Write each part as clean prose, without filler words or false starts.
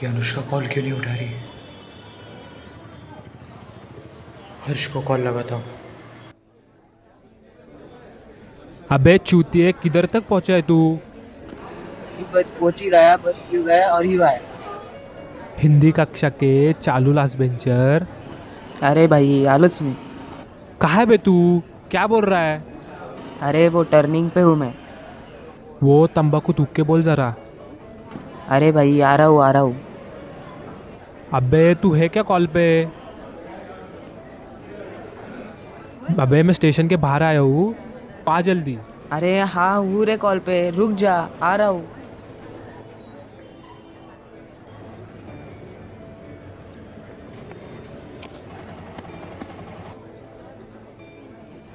ये अनुष्का कॉल क्यों नहीं उठा रही? हर्ष को कॉल लगा था। अबे चूतिए, किधर तक पहुंचा है तू? बस पहुंच ही रहा, बस यू गया और यू आया। हिंदी कक्षा के चालू लास्ट बेंचर। अरे भाई आलोच में। कहाँ है बे तू? क्या बोल रहा है? अरे वो टर्निंग पे हूँ मैं। वो तंबाकू थूक के बोल जरा। अरे भाई आ रहा हूँ। अबे तू है क्या कॉल पे? अबे मैं स्टेशन के बाहर आया हूँ, आ जल्दी। अरे हाँ हूँ रे कॉल पे, रुक जा, आ रहा हूँ।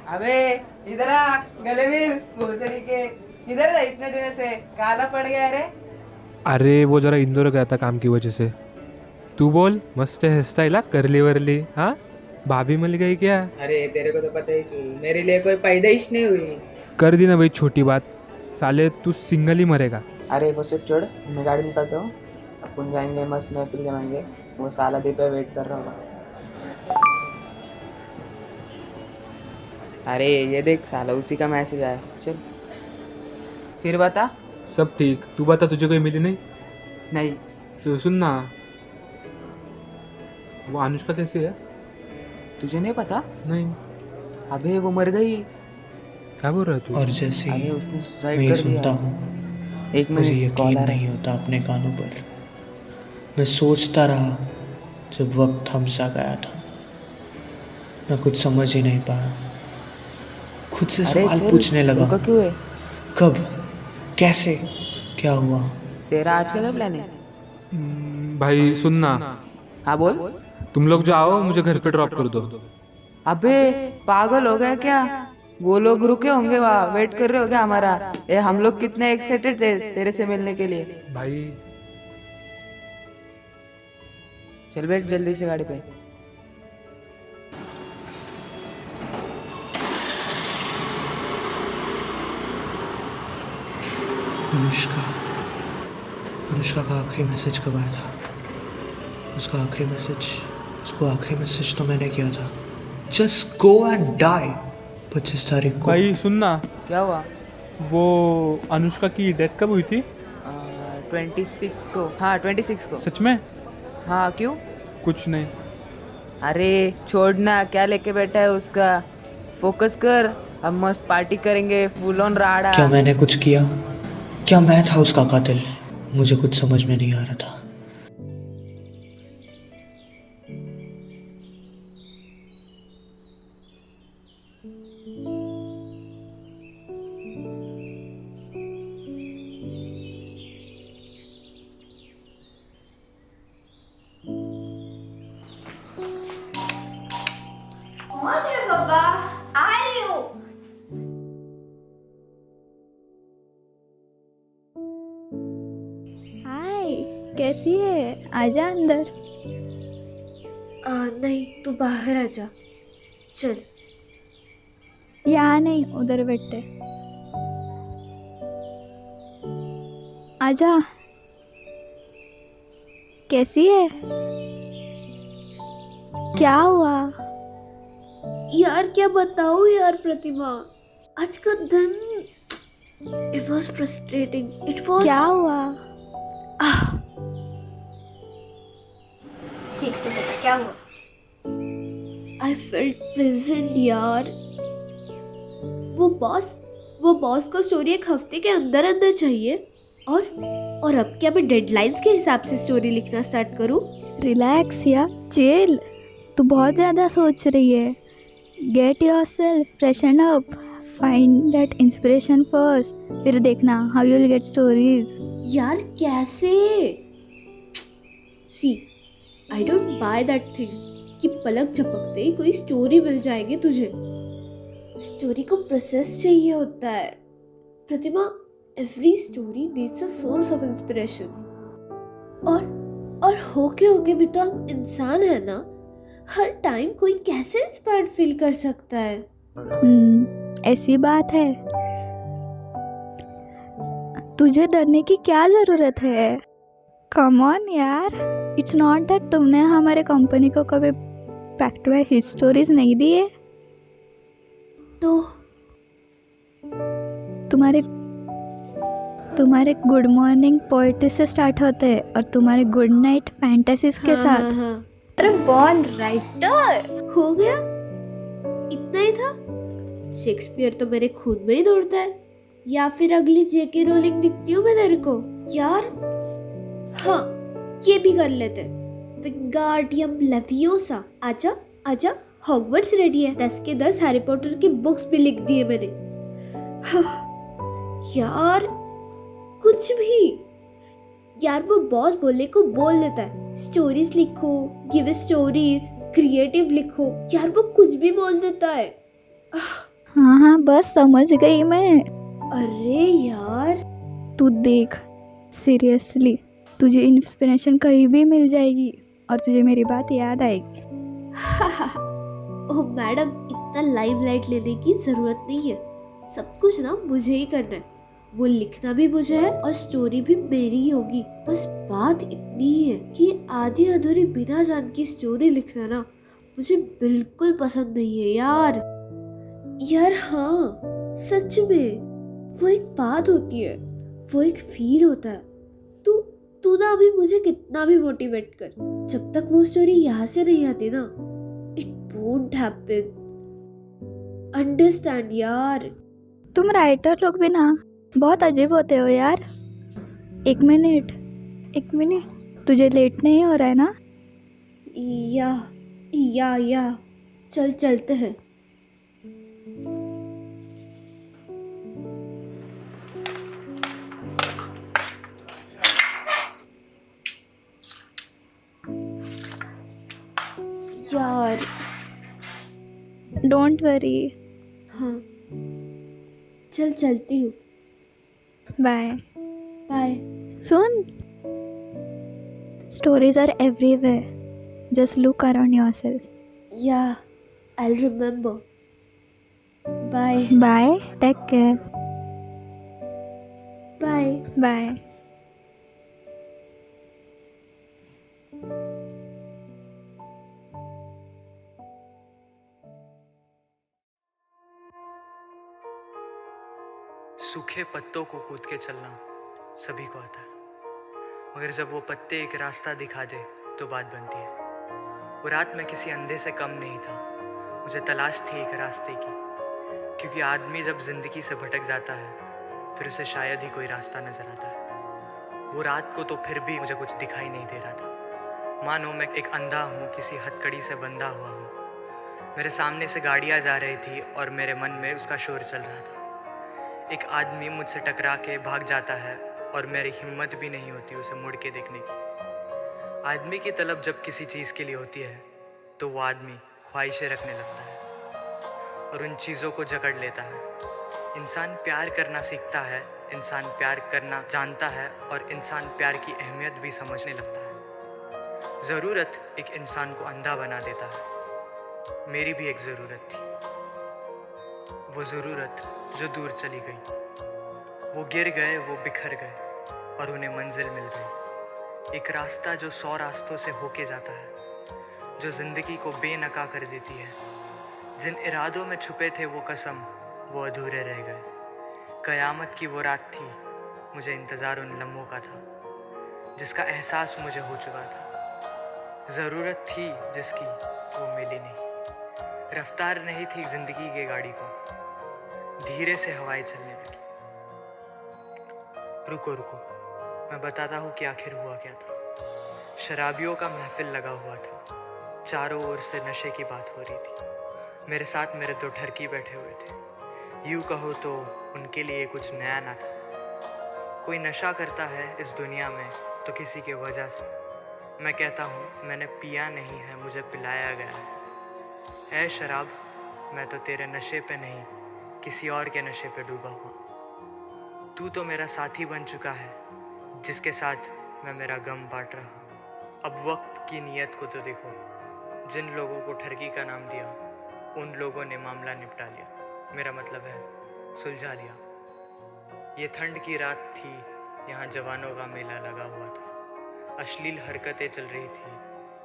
अबे इधर आ, गले मिल भोसड़ी के। इधर जा, इतने दिन से काला पड़ गया रे। अरे वो जरा इंदौर गया था काम की वजह से। तू बोल, मस्त हेयर स्टाइल करली वरली। हाँ, भाभी मिल गई क्या? अरे तेरे को तो पता ही चल, मेरे लिए कोई पैदाइश नहीं हुई। कर दी ना भाई छोटी बात, साले तू सिंगल ही मरेगा। अरे वो सिर्फ छोड़, मैं गाड़ी निकालता हूँ, अपन जाएंगे मस्त महफिल जमाएंगे। वो साला दीपा वेट कर रहा होगा। अरे ये देख साला उसी का मैसेज आया। चल फिर बता। सब ठीक, तू बता, तुझे कोई मिली नहीं? नहीं। फिर सुन ना, वो अनुष्का कैसी है? तुझे नहीं पता? नहीं। अबे वो मर गई। क्या बोल रहा है तू? और जैसे अरे ही उसने मैं सुसाइड ये कर सुनता दिया। हूँ, एक मुझे मिनट, कॉल यकीन आ रहा नहीं है। होता अपने कानों पर। मैं सोचता रहा जब वक्त थम सा गया था। मैं कुछ समझ ही नहीं पाया, खुद से अरे सवाल चल, पूछने लगा। रुका क्यों है? कब, कैसे, क्या हुआ? तेरा आज का प्लान है? भाई सुन ना, हाँ बोल। तुम लोग जाओ, मुझे घर पे ड्रॉप कर दो। अबे पागल हो गया क्या? वो लोग रुके होंगे वहाँ, वेट कर रहे हो क्या हमारा? ये हम लोग कितने एक्साइटेड थे तेरे से मिलने के लिए। भाई चल बैठ जल्दी से गाड़ी पे। अनुष्का, अनुष्का का आखिरी मैसेज कब आया था? उसका आखिरी मैसेज, उसको आखिरी मैसेज तो मैंने किया था, जस्ट गो एंड डाई, 25 तारीख को। भाई सुन ना, क्या हुआ? वो अनुष्का की डेथ कब हुई थी? 26 को। हाँ 26 को। सच में? हाँ क्यों? कुछ नहीं। अरे छोड़ना, क्या लेके बैठा है उसका। फोकस कर, हम मस्त पार्टी करेंगे, फुल ऑन राड़ा। क्या मैंने कुछ किया? क्या मैं था उसका कातिल? मुझे कुछ समझ में नहीं आ रहा था। कौन है बाबा? आ रही हूँ। हाय, कैसी है? आजा अंदर। नहीं, तू बाहर आ जा। चल। यहाँ नहीं, उधर बैठते। आजा। कैसी है? क्या हुआ? यार क्या बताऊँ यार प्रतिमा, आज का दिन it was frustrating. It was क्या हुआ? ठीक से बता, क्या हुआ? आई फेल्ट प्रेजेंट यार। वो बॉस को स्टोरी एक हफ्ते के अंदर अंदर चाहिए, और अब क्या मैं डेडलाइंस के हिसाब से स्टोरी लिखना स्टार्ट करूं? रिलैक्स या चिल। तू बहुत ज़्यादा सोच रही है। Get yourself freshen up, find that inspiration first, फिर देखना how you will get stories. यार कैसे? See, I don't buy that thing कि पलक झपकते ही कोई स्टोरी मिल जाएगी तुझे। स्टोरी को प्रोसेस चाहिए होता है Pratima. Every story needs a source of inspiration. और होके भी तो हम इंसान है ना। हर टाइम कोई कैसे इंस्पायर्ड फील कर सकता है? ऐसी बात है। तुझे डरने की क्या ज़रूरत है? कम ऑन यार, इट्स नॉट दैट तुमने हमारे कंपनी को कभी पैक्ड बाय हिट स्टोरीज नहीं दिए। तो तुम्हारे गुड मॉर्निंग पोएट्री से स्टार्ट होते हैं और तुम्हारे गुड नाइट फैंटेसीज के साथ। हाँ। बॉर्न राइटर हो गया, इतना ही था। शेक्सपियर तो मेरे खून में ही दौड़ता है, या फिर अगली जेके रोलिंग दिखती हूँ मैं तेरे को यार। हाँ, ये भी कर लेते। विंगार्डियम लेवियोसा, आजा आजा, हॉगवर्ट्स रेडी है। 10 के 10 हैरी पॉटर की बुक्स भी लिख दी है मैंने। यार कुछ भी यार, वो बॉस बोलने को बोल देता है स्टोरीज लिखो, गिव स्टोरीज, क्रिएटिव लिखो। यार वो कुछ भी बोल देता है। हाँ बस समझ गई मैं। अरे यार तू देख, सीरियसली तुझे इंस्पिरेशन कहीं भी मिल जाएगी और तुझे मेरी बात याद आएगी। ओह मैडम, इतना लाइमलाइट लेने की जरूरत नहीं है। सब कुछ ना मुझे ही करना है। वो लिखना भी मुझे है और स्टोरी भी मेरी ही होगी। बस बात इतनी ही है कि आधी अधूरी बिना जान की स्टोरी लिखना ना मुझे बिल्कुल पसंद नहीं है यार। हाँ सच में, वो एक बात होती है, वो एक फील होता है। तू ना अभी मुझे कितना भी मोटिवेट कर, जब तक वो स्टोरी यहाँ से नहीं आती ना, इट वोंट हैपन। अंडरस्टैंड यार। तुम राइटर लोग भी ना बहुत अजीब होते हो यार। एक मिनट, तुझे लेट नहीं हो रहा है ना? या चलते हैं। यार डोंट वरी। हाँ चलती हूँ। बाय। बाय। सुन, stories are everywhere, just look around yourself. या I remember. Bye. Bye, take care. Bye. सूखे पत्तों को कूद के चलना सभी को आता है, मगर जब वो पत्ते एक रास्ता दिखा दे तो बात बनती है। वो रात में किसी अंधे से कम नहीं था, मुझे तलाश थी एक रास्ते की, क्योंकि आदमी जब जिंदगी से भटक जाता है फिर उसे शायद ही कोई रास्ता नजर आता है। वो रात को तो फिर भी मुझे कुछ दिखाई नहीं दे रहा था, मानो मैं एक अंधा हूँ, किसी हथकड़ी से बंधा हुआ हूँ। मेरे सामने से गाड़ियाँ जा रही थी और मेरे मन में उसका शोर चल रहा था। एक आदमी मुझसे टकरा के भाग जाता है और मेरी हिम्मत भी नहीं होती उसे मुड़ के देखने की। आदमी की तलब जब किसी चीज़ के लिए होती है तो वो आदमी ख्वाहिशें रखने लगता है और उन चीज़ों को जकड़ लेता है। इंसान प्यार करना सीखता है, इंसान प्यार करना जानता है और इंसान प्यार की अहमियत भी समझने लगता है। ज़रूरत एक इंसान को अंधा बना देता है। मेरी भी एक ज़रूरत थी। वो ज़रूरत जो दूर चली गई। वो गिर गए, वो बिखर गए और उन्हें मंजिल मिल गई। एक रास्ता जो 100 रास्तों से होके जाता है, जो ज़िंदगी को बेनका कर देती है। जिन इरादों में छुपे थे वो कसम, वो अधूरे रह गए। क़यामत की वो रात थी, मुझे इंतज़ार उन लम्हों का था जिसका एहसास मुझे हो चुका था। ज़रूरत थी जिसकी, वो मिली नहीं। रफ्तार नहीं थी ज़िंदगी की गाड़ी को, धीरे से हवाएं चलने लगी। रुको रुको, मैं बताता हूँ कि आखिर हुआ क्या था। शराबियों का महफिल लगा हुआ था, चारों ओर से नशे की बात हो रही थी। मेरे साथ मेरे 2 ठरकी बैठे हुए थे। यूँ कहो तो उनके लिए कुछ नया ना था। कोई नशा करता है इस दुनिया में तो किसी की वजह से। मैं कहता हूँ मैंने पिया नहीं है, मुझे पिलाया गया है। ऐ शराब, मैं तो तेरे नशे पे नहीं, किसी और के नशे पे डूबा हुआ। तू तो मेरा साथी बन चुका है, जिसके साथ मैं मेरा गम बांट रहा हूँ। अब वक्त की नीयत को तो देखो। जिन लोगों को ठरकी का नाम दिया, उन लोगों ने मामला निपटा लिया। मेरा मतलब है सुलझा लिया। ये ठंड की रात थी, यहाँ जवानों का मेला लगा हुआ था। अश्लील हरकतें चल रही थी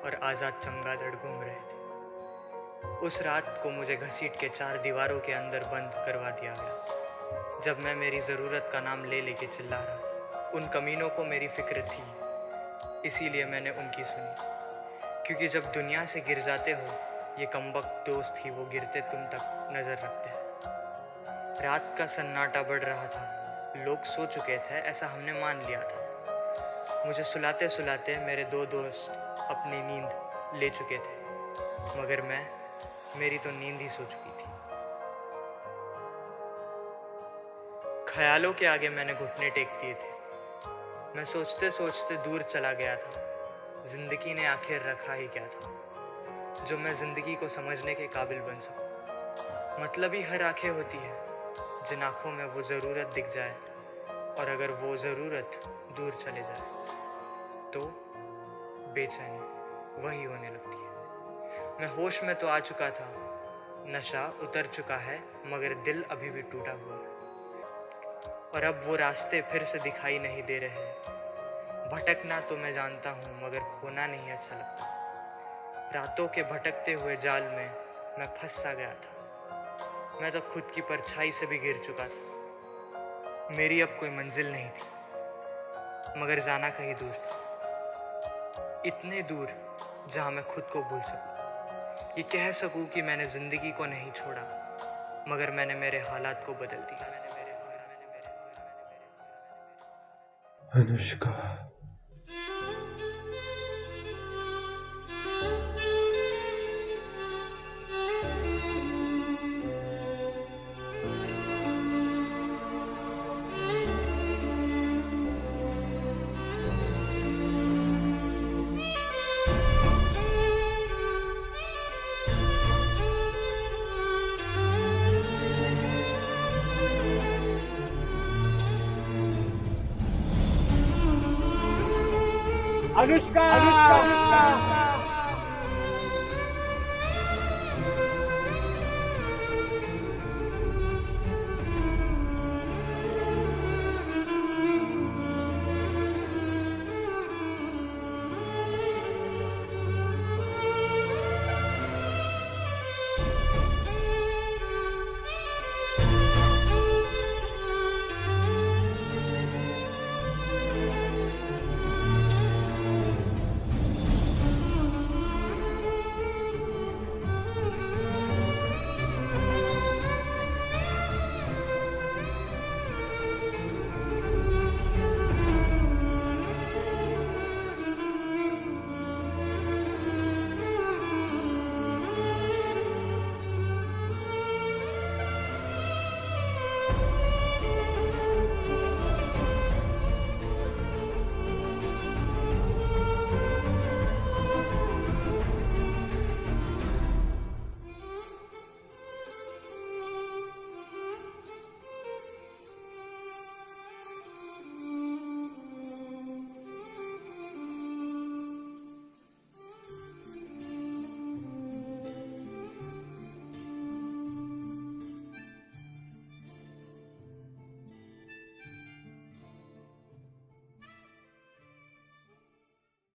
और आज़ाद चमगादड़ घूम रहे थे। उस रात को मुझे घसीट के 4 दीवारों के अंदर बंद करवा दिया गया। जब मैं मेरी ज़रूरत का नाम ले लेके चिल्ला रहा था, उन कमीनों को मेरी फिक्र थी, इसीलिए मैंने उनकी सुनी। क्योंकि जब दुनिया से गिर जाते हो, ये कमबख्त दोस्त ही वो गिरते तुम तक नज़र रखते हैं। रात का सन्नाटा बढ़ रहा था, लोग सो चुके थे, ऐसा हमने मान लिया था। मुझे सुलाते सुलाते मेरे 2 दोस्त अपनी नींद ले चुके थे, मगर मेरी तो नींद ही सो चुकी थी। ख्यालों के आगे मैंने घुटने टेक दिए थे। मैं सोचते सोचते दूर चला गया था। जिंदगी ने आखिर रखा ही क्या था जो मैं जिंदगी को समझने के काबिल बन सकूं। मतलब ही हर आंखें होती है, जिन आंखों में वो ज़रूरत दिख जाए, और अगर वो ज़रूरत दूर चले जाए तो बेचैनी वही होने लगती है। मैं होश में तो आ चुका था, नशा उतर चुका है, मगर दिल अभी भी टूटा हुआ है। और अब वो रास्ते फिर से दिखाई नहीं दे रहे हैं। भटकना तो मैं जानता हूँ, मगर खोना नहीं अच्छा लगता। रातों के भटकते हुए जाल में मैं फंस सा गया था। मैं तो खुद की परछाई से भी गिर चुका था। मेरी अब कोई मंजिल नहीं थी, मगर जाना कहीं दूर था। इतने दूर जहाँ मैं खुद को भूल सकूं। ये कह सकूं कि मैंने ज़िंदगी को नहीं छोड़ा, मगर मैंने मेरे हालात को बदल दिया। अनुष्का, अनुष्का